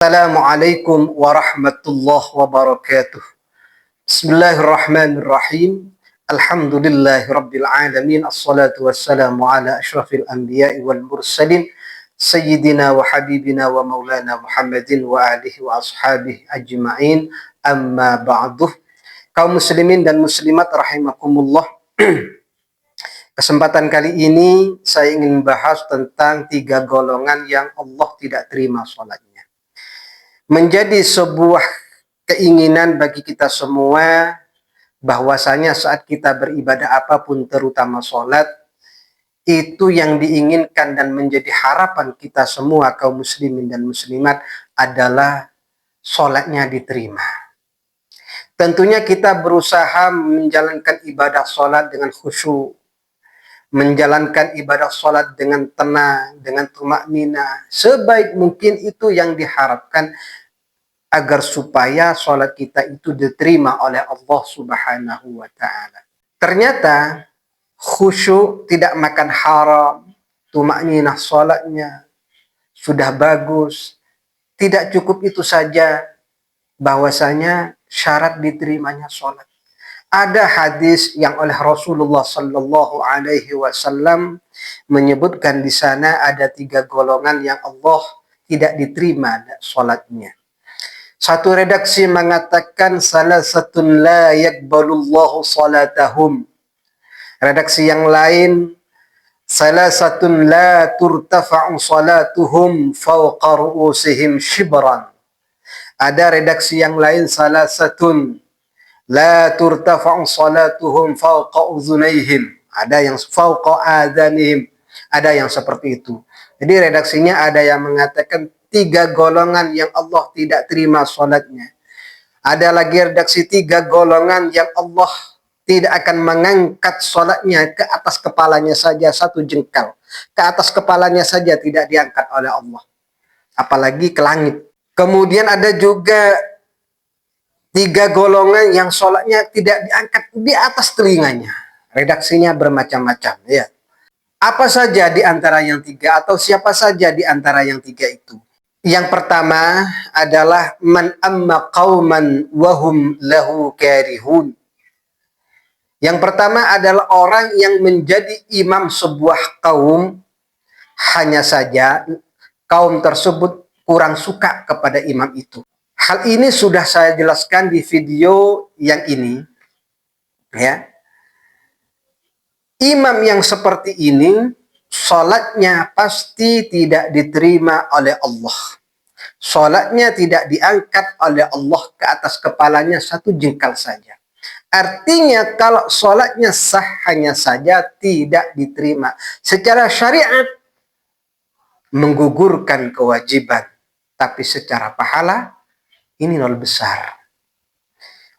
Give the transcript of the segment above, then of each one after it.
Assalamualaikum warahmatullahi wabarakatuh. Bismillahirrahmanirrahim. Alhamdulillahi rabbil alamin. Assalatu wassalamu ala ashrafil anbiya'i wal mursalin. Sayyidina wa habibina wa maulana Muhammadin wa alihi wa ashabihi ajma'in. Amma ba'duh. Kaum muslimin dan muslimat rahimakumullah. Kesempatan kali ini saya ingin membahas tentang 3 golongan yang Allah tidak terima sholatnya. Menjadi sebuah keinginan bagi kita semua bahwasanya saat kita beribadah apapun terutama sholat, itu yang diinginkan dan menjadi harapan kita semua kaum muslimin dan muslimat adalah sholatnya diterima. Tentunya kita berusaha menjalankan ibadah sholat dengan khusyuk, menjalankan ibadah sholat dengan tenang, dengan tumaknina, sebaik mungkin itu yang diharapkan agar supaya sholat kita itu diterima oleh Allah Subhanahu wa Ta'ala. Ternyata khusyuk, tidak makan haram, tumakninah sholatnya sudah bagus. Tidak cukup itu saja, bahwasanya syarat diterimanya sholat. Ada hadis yang oleh Rasulullah Sallallahu Alaihi Wasallam menyebutkan di sana ada 3 golongan yang Allah tidak diterima sholatnya. Satu redaksi mengatakan salah satu la yakbalullahu salatahum. Redaksi yang lain salah satu la turtafa'u salatuhum fawqa ru'usihim shibran. Ada redaksi yang lain salah satu la turtafa'u salatuhum fawqa udhunaihim. Ada yang fawqa adhanihim. Ada yang seperti itu. Jadi redaksinya ada yang mengatakan 3 golongan yang Allah tidak terima sholatnya. Ada lagi redaksi 3 golongan yang Allah tidak akan mengangkat sholatnya ke atas kepalanya saja 1 jengkal. Ke atas kepalanya saja tidak diangkat oleh Allah. Apalagi ke langit. Kemudian ada juga 3 golongan yang sholatnya tidak diangkat di atas telinganya. Redaksinya bermacam-macam. Ya. Apa saja di antara yang 3 atau siapa saja di antara yang 3 itu? Yang pertama adalah man amma qauman wahum lahu karihun. Yang pertama adalah orang yang menjadi imam sebuah kaum, hanya saja kaum tersebut kurang suka kepada imam itu. Hal ini sudah saya jelaskan di video yang ini. Ya. Imam yang seperti ini sholatnya pasti tidak diterima oleh Allah. Sholatnya tidak diangkat oleh Allah ke atas kepalanya 1 jengkal saja. Artinya kalau sholatnya sah hanya saja tidak diterima. Secara syariat menggugurkan kewajiban. Tapi secara pahala ini nol besar.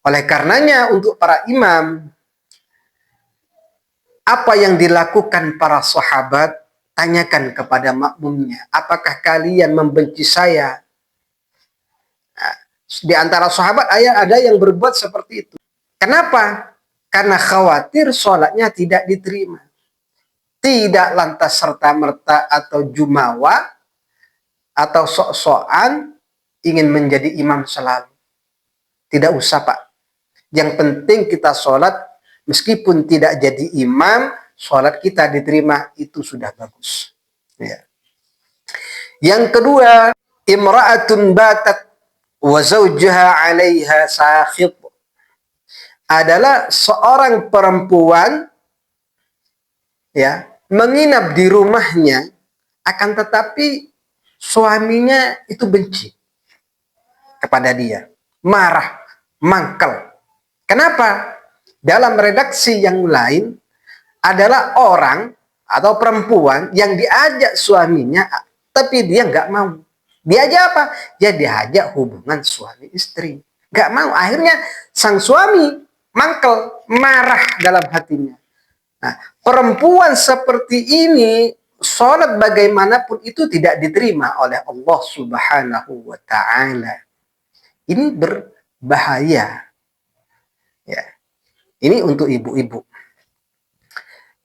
Oleh karenanya untuk para imam, apa yang dilakukan para sahabat, tanyakan kepada makmumnya, apakah kalian membenci saya? Nah, di antara sahabat ada yang berbuat seperti itu. Kenapa? Karena khawatir sholatnya tidak diterima. Tidak lantas serta-merta atau jumawa atau sok-sokan ingin menjadi imam selalu. Tidak usah, Pak. Yang penting kita sholat, meskipun tidak jadi imam, sholat kita diterima, itu sudah bagus. Ya. Yang kedua, imra'atun batat wa zawjaha 'alaiha sakhit. Adalah seorang perempuan ya, menginap di rumahnya, akan tetapi suaminya itu benci kepada dia, marah, mangkel. Kenapa? Dalam redaksi yang lain adalah orang atau perempuan yang diajak suaminya, tapi dia nggak mau. Diajak apa? Ya diajak hubungan suami istri. Nggak mau. Akhirnya sang suami mangkel, marah dalam hatinya. Nah, perempuan seperti ini, sholat bagaimanapun itu tidak diterima oleh Allah Subhanahu wa Ta'ala. Ini berbahaya. Ya. Ini untuk ibu-ibu.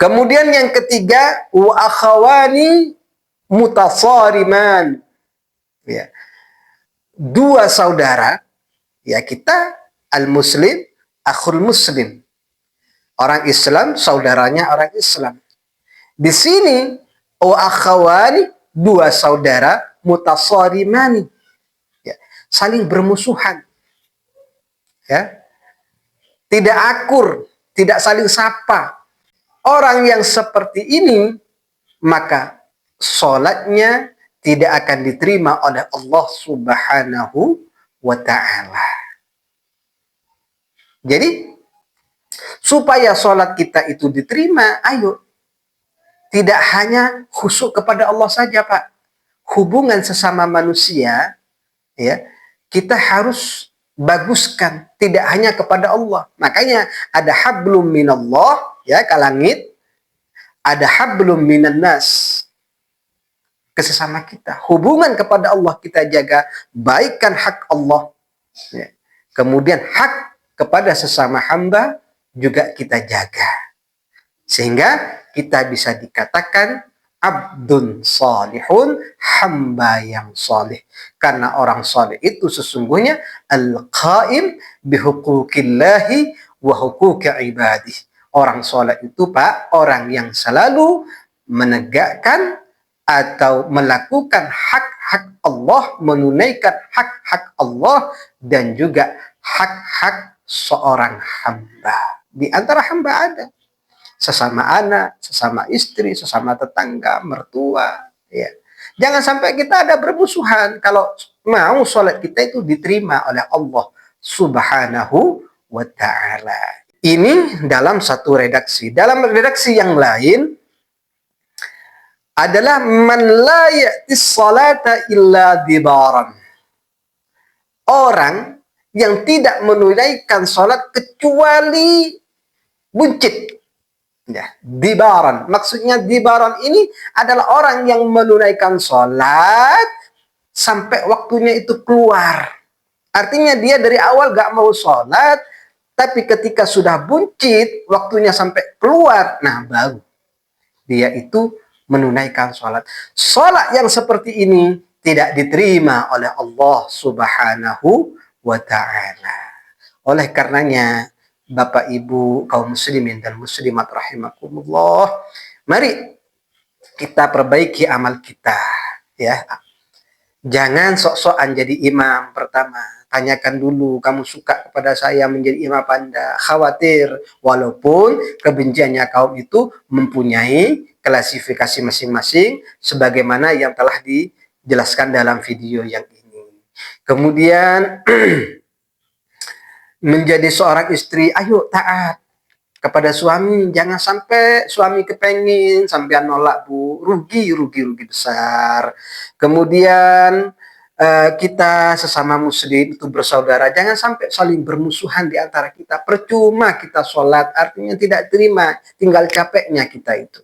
Kemudian yang ketiga, wa akhawani mutasariman. Ya. dua saudara, ya kita al-muslim, akhul muslim. Orang Islam, saudaranya orang Islam. Di sini, o akhawani, dua saudara, mutasarimani. Ya, saling bermusuhan. Ya, tidak akur, tidak saling sapa. Orang yang seperti ini, maka sholatnya tidak akan diterima oleh Allah Subhanahu wa Ta'ala. Jadi, supaya sholat kita itu diterima, ayo. Tidak hanya khusyuk kepada Allah saja, Pak. Hubungan sesama manusia, ya, kita harus baguskan. Tidak hanya kepada Allah. Makanya ada hablum minallah, ya, ke langit. Ada hablum minan nas, ke sesama kita. Hubungan kepada Allah kita jaga. Baikkan hak Allah. Ya. Kemudian hak kepada sesama hamba juga kita jaga. Sehingga kita bisa dikatakan abdun salihun, hamba yang salih. Karena orang salih itu sesungguhnya al-qaim bihuquqillahi wa huquqi ibadih. Orang salih itu, Pak, orang yang selalu menegakkan atau melakukan hak-hak Allah, menunaikan hak-hak Allah dan juga hak-hak seorang hamba. Di antara hamba ada sesama anak, sesama istri, sesama tetangga, mertua. Ya. Jangan sampai kita ada bermusuhan kalau mau sholat kita itu diterima oleh Allah Subhanahu wa Ta'ala. Ini dalam satu redaksi. Dalam redaksi yang lain adalah man la ya'tis salata illa dibaran. Orang yang tidak menunaikan sholat kecuali buncit. Ya, dibaran. Maksudnya dibaran ini adalah orang yang menunaikan sholat sampai waktunya itu keluar. Artinya dia dari awal gak mau sholat, tapi ketika sudah buncit, waktunya sampai keluar, nah baru dia itu menunaikan sholat. Sholat yang seperti ini tidak diterima oleh Allah Subhanahu wa Ta'ala. Oleh karenanya, Bapak Ibu kaum muslimin dan muslimat rahimakumullah, mari kita perbaiki amal kita, ya. Jangan sok-sokan jadi imam. Pertama, tanyakan dulu, kamu suka kepada saya menjadi imam apa enggak? Khawatir, walaupun kebenciannya kaum itu mempunyai klasifikasi masing-masing sebagaimana yang telah dijelaskan dalam video yang ini. Kemudian menjadi seorang istri, ayo taat kepada suami. Jangan sampai suami kepengin sampean nolak, Bu. Rugi besar. Kemudian kita sesama muslim itu bersaudara, jangan sampai saling bermusuhan di antara kita. Percuma kita sholat, artinya tidak terima, tinggal capeknya kita itu.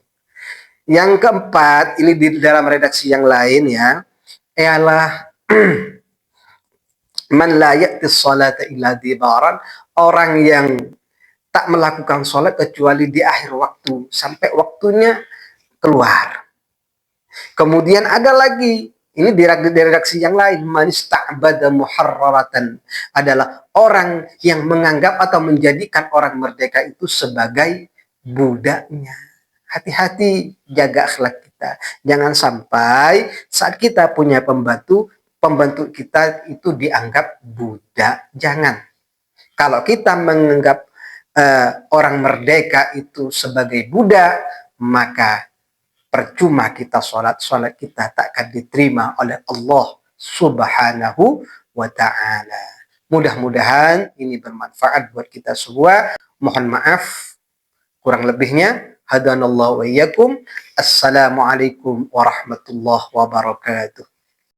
Yang keempat, ini di dalam redaksi yang lain, ya, ialah man la ya'tis salata illa dibaran, orang yang tak melakukan sholat kecuali di akhir waktu, sampai waktunya keluar. Kemudian ada lagi, ini di redaksi yang lain, man ista'bada muharraratan, adalah orang yang menganggap atau menjadikan orang merdeka itu sebagai budaknya. Hati-hati, jaga akhlak kita. Jangan sampai saat kita punya pembantu kita itu dianggap budak. Jangan. Kalau kita menganggap orang merdeka itu sebagai budak, maka percuma kita sholat kita tak akan diterima oleh Allah Subhanahu wa Ta'ala. Mudah-mudahan ini bermanfaat buat kita semua. Mohon maaf kurang lebihnya. Hadanallahu wa iyyakum. Assalamualaikum warahmatullahi wabarakatuh.